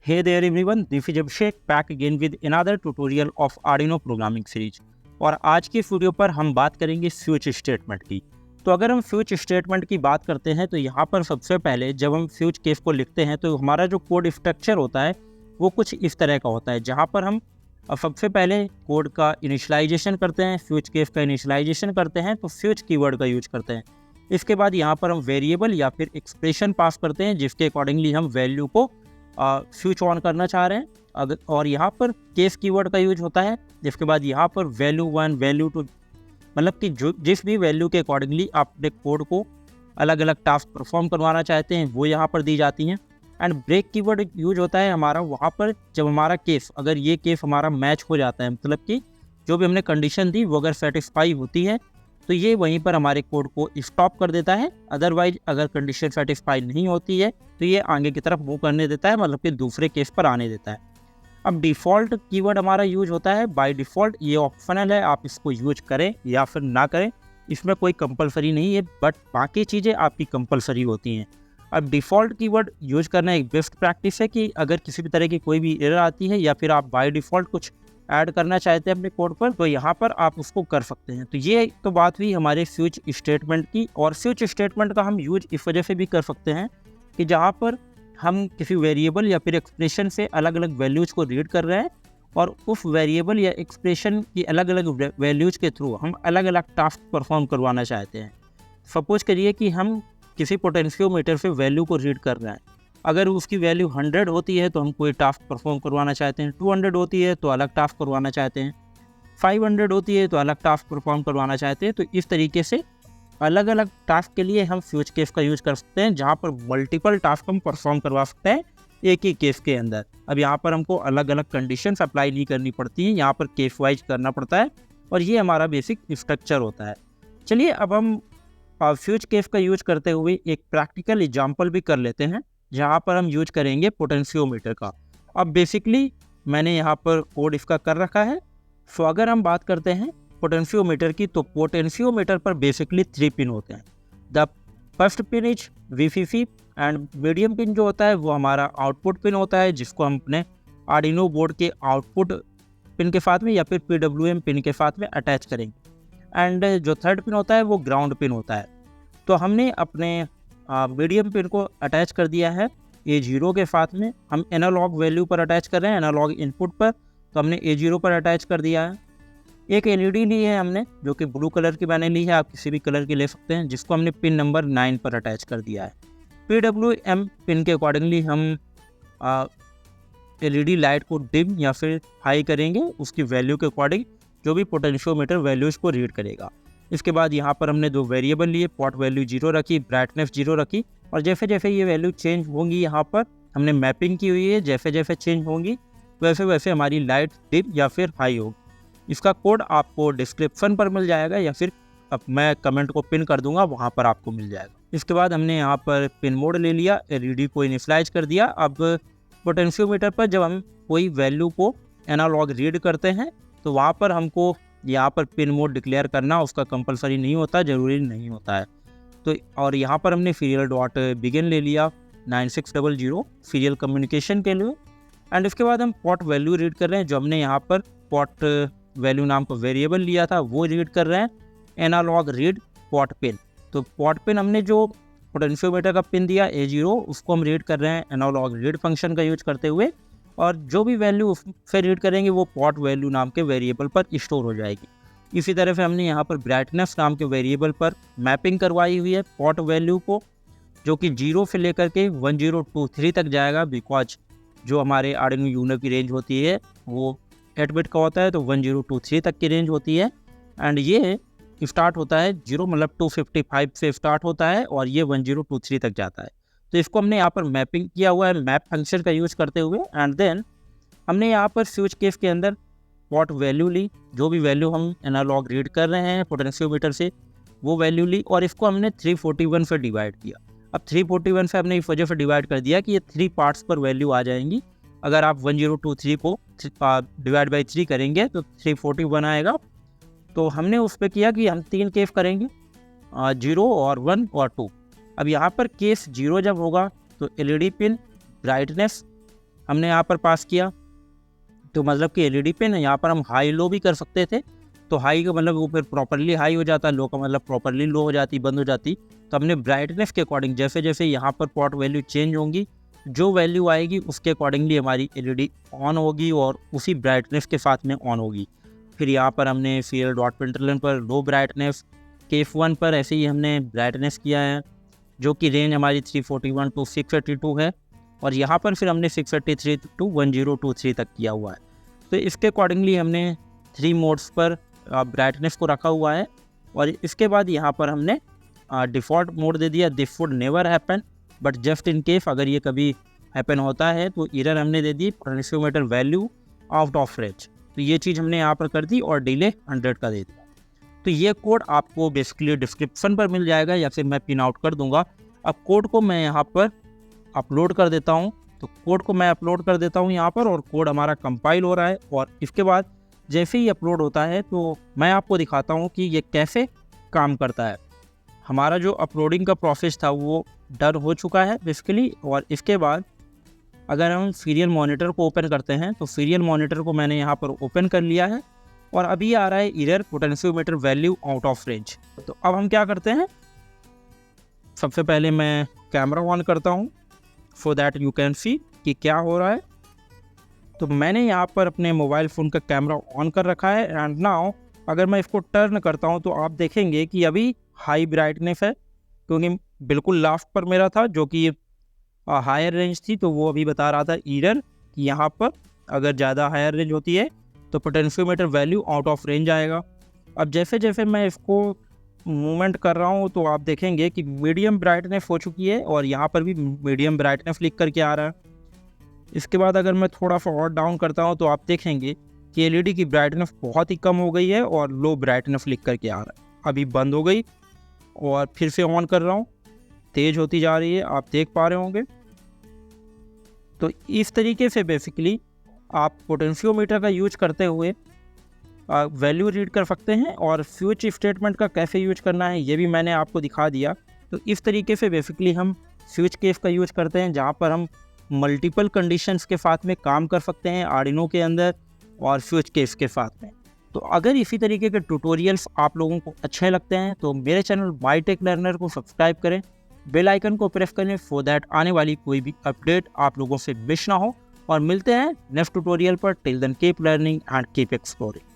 Hey there everyone, this is Abhishek back again with another tutorial of Arduino programming series। और आज की video पर हम बात करेंगे स्विच स्टेटमेंट की। तो अगर हम स्विच स्टेटमेंट की बात करते हैं तो यहाँ पर सबसे पहले जब हम स्विच केस को लिखते हैं तो हमारा जो कोड स्ट्रक्चर होता है वो कुछ इस तरह का होता है, जहाँ पर हम सबसे पहले कोड का इनिशियलाइजेशन करते हैं, स्विच केस का इनिशियलाइजेशन करते हैं तो स्विच कीवर्ड का यूज करते हैं। इसके बाद यहाँ पर हम वेरिएबल या फिर एक्सप्रेशन पास करते हैं जिसके अकॉर्डिंगली हम वैल्यू को स्विच ऑन करना चाह रहे हैं। और यहाँ पर केस कीवर्ड का यूज होता है। जिसके बाद यहाँ पर वैल्यू 1 वैल्यू 2 मतलब कि जो जिस भी वैल्यू के अकॉर्डिंगली आप अपने कोड को अलग अलग टास्क परफॉर्म करवाना चाहते हैं वो यहाँ पर दी जाती हैं। एंड ब्रेक कीवर्ड यूज होता है हमारा वहाँ पर जब हमारा केस, अगर ये केस हमारा मैच हो जाता है, मतलब कि जो भी हमने कंडीशन दी वो अगर सेटिस्फाई होती है तो ये वहीं पर हमारे कोड को स्टॉप कर देता है। अदरवाइज अगर कंडीशन सेटिस्फाई नहीं होती है तो ये आगे की तरफ मूव करने देता है, मतलब कि दूसरे केस पर आने देता है। अब डिफ़ॉल्ट कीवर्ड हमारा यूज होता है बाय डिफ़ॉल्ट, ये ऑप्शनल है, आप इसको यूज करें या फिर ना करें, इसमें कोई कंपलसरी नहीं है, बट बाकी चीज़ें आपकी कंपलसरी होती हैं। अब डिफ़ॉल्ट कीवर्ड यूज करना एक बेस्ट प्रैक्टिस है कि अगर किसी भी तरह की कोई भी एरर आती है या फिर आप बाय डिफ़ॉल्ट कुछ ऐड करना चाहते हैं अपने कोड पर तो यहाँ पर आप उसको कर सकते हैं। तो ये तो बात हुई हमारे स्विच स्टेटमेंट की। और स्विच स्टेटमेंट का हम यूज इस वजह से भी कर सकते हैं कि जहाँ पर हम किसी वेरिएबल या फिर एक्सप्रेशन से अलग अलग वैल्यूज़ को रीड कर रहे हैं और उस वेरिएबल या एक्सप्रेशन की अलग अलग वैल्यूज़ के थ्रू हम अलग अलग टास्क परफॉर्म करवाना चाहते हैं। सपोज करिए कि हम किसी पोटेंशियोमीटर से वैल्यू को रीड कर रहे हैं, अगर उसकी वैल्यू 100 होती है तो हम कोई टास्क परफॉर्म करवाना चाहते हैं, 200 होती है तो अलग टास्क करवाना चाहते हैं, 500 होती है तो अलग टास्क परफॉर्म करवाना चाहते हैं। तो इस तरीके से अलग अलग टास्क के लिए हम स्विच केस का यूज कर सकते हैं, जहाँ पर मल्टीपल टास्क हम परफॉर्म करवा सकते हैं एक ही केस के अंदर। अब यहाँ पर हमको अलग अलग कंडीशंस अप्लाई नहीं करनी पड़ती हैं, यहाँ पर केस वाइज करना पड़ता है और ये हमारा बेसिक स्ट्रक्चर होता है। चलिए अब हम स्विच केस का यूज करते हुए एक प्रैक्टिकल एग्जाम्पल भी कर लेते हैं, जहाँ पर हम यूज करेंगे पोटेंशियोमीटर का। अब बेसिकली मैंने यहाँ पर कोड इसका कर रखा है। सो अगर हम बात करते हैं पोटेंशियोमीटर की तो पोटेंशियोमीटर पर बेसिकली 3 पिन होते हैं। The first pin is VCC and medium pin जो होता है वो हमारा आउटपुट पिन होता है, जिसको हम अपने आर्डिनो बोर्ड के आउटपुट पिन के साथ में या फिर PWM पिन के साथ में अटैच करेंगे। एंड जो थर्ड पिन होता है वो ग्राउंड पिन होता है। तो हमने अपने मीडियम पिन को अटैच कर दिया है A0 के साथ में। हम एनालॉग वैल्यू पर अटैच कर रहे हैं, एनालॉग इनपुट पर, तो हमने A0 पर अटैच कर दिया है। एक LED ली है हमने जो कि ब्लू कलर की मैंने ली है, आप किसी भी कलर की ले सकते हैं, जिसको हमने पिन नंबर 9 पर अटैच कर दिया है। PWM पिन के अकॉर्डिंगली हम LED लाइट को डिम या फिर हाई करेंगे उसकी वैल्यू के अकॉर्डिंग, जो भी पोटेंशियोमीटर वैल्यूज़ को रीड करेगा। इसके बाद यहाँ पर हमने 2 वेरिएबल लिए, पॉट वैल्यू 0 रखी, ब्राइटनेस 0 रखी, और जैसे जैसे ये वैल्यू चेंज होंगी यहाँ पर हमने मैपिंग की हुई है, जैसे जैसे चेंज होंगी वैसे वैसे हमारी लाइट डिम या फिर हाई होगी। इसका कोड आपको डिस्क्रिप्शन पर मिल जाएगा या फिर अब मैं कमेंट को पिन कर दूंगा, वहाँ पर आपको मिल जाएगा। इसके बाद हमने यहाँ पर पिन मोड ले लिया, LED को इनिशियलाइज कर दिया। अब पोटेंशियोमीटर पर जब हम कोई वैल्यू को एनालॉग रीड करते हैं तो वहाँ पर हमको यहाँ पर पिन मोड डिक्लेयर करना उसका कंपलसरी नहीं होता, ज़रूरी नहीं होता है। तो और यहाँ पर हमने सीरियल डॉट बिगिन ले लिया 9600 सीरियल कम्युनिकेशन के लिए। एंड इसके बाद हम पॉट वैल्यू रीड कर रहे हैं, जो हमने यहाँ पर पॉट वैल्यू नाम का वेरिएबल लिया था वो रीड कर रहे हैं, एनालॉग रीड पॉट पिन। तो पॉट पिन हमने जो पोटेंशियोमीटर का पिन दिया A0 उसको हम रीड कर रहे हैं एनालॉग रीड फंक्शन का यूज करते हुए, और जो भी वैल्यू उससे रीड करेंगे वो पॉट वैल्यू नाम के वेरिएबल पर स्टोर हो जाएगी। इसी तरह से हमने यहाँ पर ब्राइटनेस नाम के वेरिएबल पर मैपिंग करवाई हुई है पॉट वैल्यू को, जो कि 0 से लेकर के 1023 तक जाएगा, बिकॉज जो हमारे आर्डिनो यूनो की रेंज होती है वो 8 बिट का होता है, तो 1023 तक की रेंज होती है। एंड ये स्टार्ट होता है 0 मतलब 255 से स्टार्ट होता है और ये 1023 तक जाता है। तो इसको हमने यहाँ पर मैपिंग किया हुआ है मैप फंक्शन का यूज करते हुए। एंड देन हमने यहाँ पर स्विच केस के अंदर पॉट वैल्यू ली, जो भी वैल्यू हम एनालॉग रीड कर रहे हैं पोटेंशियोमीटर से वो वैल्यू ली, और इसको हमने 341 से डिवाइड किया। अब 341 से हमने इस वजह से डिवाइड कर दिया कि ये 3 पार्ट्स पर वैल्यू आ जाएंगी। अगर आप 1023 को डिवाइड बाई 3 करेंगे तो 341 आएगा। तो हमने उस पर किया कि हम 3 केस करेंगे, 0 और 1 और 2। अब यहाँ पर केस 0 जब होगा तो LED पिन ब्राइटनेस हमने यहाँ पर पास किया, तो मतलब कि एलईडी पे ना यहाँ पर हम हाई लो भी कर सकते थे। तो हाई का मतलब वो फिर प्रॉपरली हाई हो जाता, लो का मतलब प्रॉपरली लो हो जाती, बंद हो जाती। तो हमने ब्राइटनेस के अकॉर्डिंग जैसे जैसे यहाँ पर पॉट वैल्यू चेंज होंगी, जो वैल्यू आएगी उसके अकॉर्डिंगली हमारी एलईडी ऑन होगी और उसी ब्राइटनेस के साथ में ऑन होगी। फिर यहाँ पर हमने सीरियल डॉट प्रिंटरलन पर लो ब्राइटनेस, केफ 1 पर ऐसे ही हमने ब्राइटनेस किया है, जो कि रेंज हमारी 341 टू 632 है। और यहाँ पर फिर हमने 633 टू 1023 तक किया हुआ है। तो इसके अकॉर्डिंगली हमने 3 मोड्स पर ब्राइटनेस को रखा हुआ है। और इसके बाद यहाँ पर हमने डिफ़ॉल्ट मोड दे दिया, this would never happen but just in case, अगर ये कभी हैपन होता है तो एरर हमने दे दी potentiometer value out of range. तो ये चीज़ हमने यहाँ पर कर दी और डिले 100 का दे दिया। तो ये कोड आपको बेसिकली डिस्क्रिप्शन पर मिल जाएगा या फिर मैं पिन आउट कर दूंगा। अब कोड को मैं यहाँ पर अपलोड कर देता हूँ। तो कोड को मैं अपलोड कर देता हूँ यहाँ पर, और कोड हमारा कंपाइल हो रहा है। और इसके बाद जैसे ही अपलोड होता है तो मैं आपको दिखाता हूँ कि ये कैसे काम करता है। हमारा जो अपलोडिंग का प्रोसेस था वो डन हो चुका है बेसिकली। और इसके बाद अगर हम सीरियल मॉनिटर को ओपन करते हैं तो सीरियल मॉनिटर को मैंने यहाँ पर ओपन कर लिया है और अभी आ रहा है error potentiometer value out of range. तो अब हम क्या करते हैं, सबसे पहले मैं कैमरा ऑन करता हूँ so that you can see कि क्या हो रहा है। तो मैंने यहाँ पर अपने मोबाइल फ़ोन का कैमरा ऑन कर रखा है एंड नाउ अगर मैं इसको टर्न करता हूँ तो आप देखेंगे कि अभी हाई ब्राइटनेस है, क्योंकि बिल्कुल लास्ट पर मेरा था जो कि हायर रेंज थी। तो वो अभी बता रहा था एरर कि यहाँ पर अगर ज़्यादा हायर रेंज होती है तो potentiometer value out of range आएगा। अब जैसे जैसे मैं इसको मूवमेंट कर रहा हूँ तो आप देखेंगे कि मीडियम ब्राइटनेस हो चुकी है और यहाँ पर भी मीडियम ब्राइटनेस लिख करके आ रहा है। इसके बाद अगर मैं थोड़ा सा और डाउन करता हूँ तो आप देखेंगे कि एलईडी की ब्राइटनेस बहुत ही कम हो गई है और लो ब्राइटनेस लिख करके आ रहा है। अभी बंद हो गई और फिर से ऑन कर रहा हूँ, तेज़ होती जा रही है, आप देख पा रहे होंगे। तो इस तरीके से बेसिकली आप पोटेंशियोमीटर का यूज करते हुए वैल्यू रीड कर सकते हैं। और स्विच स्टेटमेंट का कैसे यूज करना है ये भी मैंने आपको दिखा दिया। तो इस तरीके से बेसिकली हम स्विच केस का यूज करते हैं, जहाँ पर हम मल्टीपल कंडीशंस के साथ में काम कर सकते हैं आर्डिनो के अंदर और स्विच केस के साथ में। तो अगर इसी तरीके के ट्यूटोरियल्स आप लोगों को अच्छे लगते हैं तो मेरे चैनल माई टेक लर्नर को सब्सक्राइब करें, बेल आइकन को प्रेस करें सो दैट आने वाली कोई भी अपडेट आप लोगों से मिस ना हो। और मिलते हैं नेक्स्ट ट्यूटोरियल पर। Till then keep learning and keep exploring.